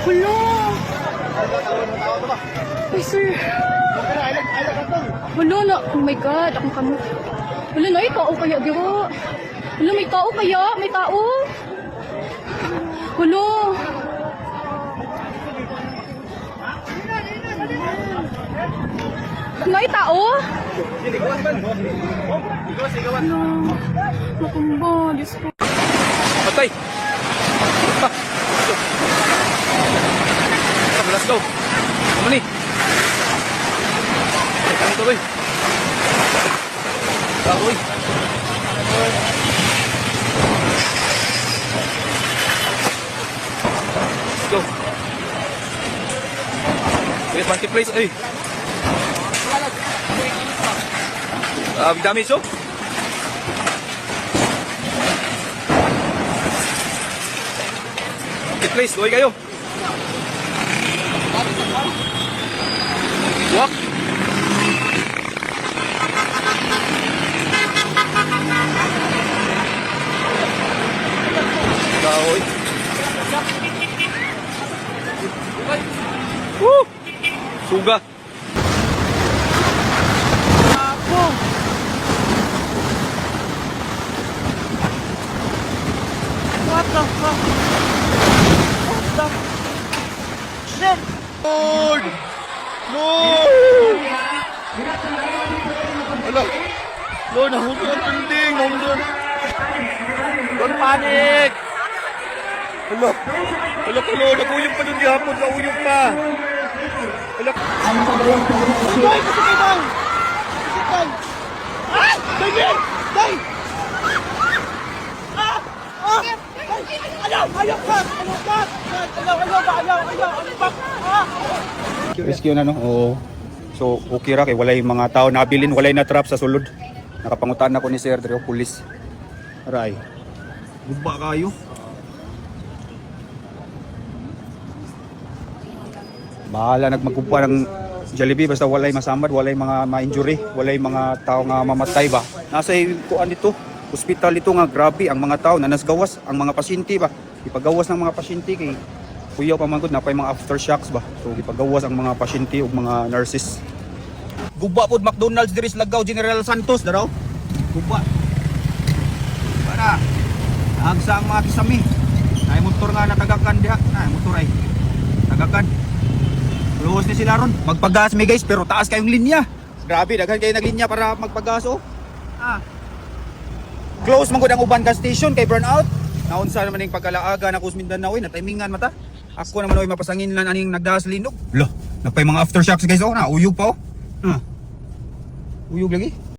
Hala. Ay, sir. Hala na. Oh my God. Akong kamot. Hala na, tao kaya, diwa. Hala, may tao kaya? May tao? Hala. May tao? Hala. Makumba. Diyos ko. Patay! Let's go! Come on, Kami to, boy. Boy. Let's go. Wait, one place. Ay. Damage, oh. Please, tuloy kayo. Walk. Kahoy. Woo! Suga. What the fuck? Shit! Lord! Lord! Ala! Lord, nahulog ang building! Nahulog! Don't panic! Ala! Ala ka, Lord! Nag-uyog pa doon di hapon! Nag-uyog pa! Ala! Day! Kasikay bang! Kasikay! Ah! David! Day! Ah! Ah! Ayaw! Ayaw ka! Ayaw ka! Ayaw! Ayaw ka! Ayaw! Ayaw! Ayaw ka! Ah! Rescue na no. Oo. So okay ra kay walay mga tao nabilin, walay na trap sa sulod. Nakapangutan ako ni Sir Dre Police. Aray. Guba kayo. Bahala nagmagkupa ng Jollibee basta walay masamad, walay mga ma-injury, walay mga tao nga mamatay ba. Nasa kuan dito, hospital dito nga grabe ang mga tao na nasgawas, ang mga pasyente ba. Ipagawas ng mga pasyente kay kuya pa man gud napay mga aftershocks ba. So gipagawas ang mga pasyente ug mga nurses. Guba pod McDonald's diri sa Lagaw General Santos daraw. Guba. Para agsa ang mga kisami. Ay motor nga natagakan diha. Ay motor ay. Tagakan. Close ni sila ron. Magpagas mi guys pero taas kayong linya. Grabe daghan kayo naglinya para magpagas oh. Ah. Close man gud ang uban gas station kay burnout. Naunsa naman ning pagkalaaga na kus Mindanao na timingan mata. Ako naman oy mapasangin lang aning nagdas linog. Lo, napay mga aftershocks guys oh, na uyog pa oh. Uyog lagi.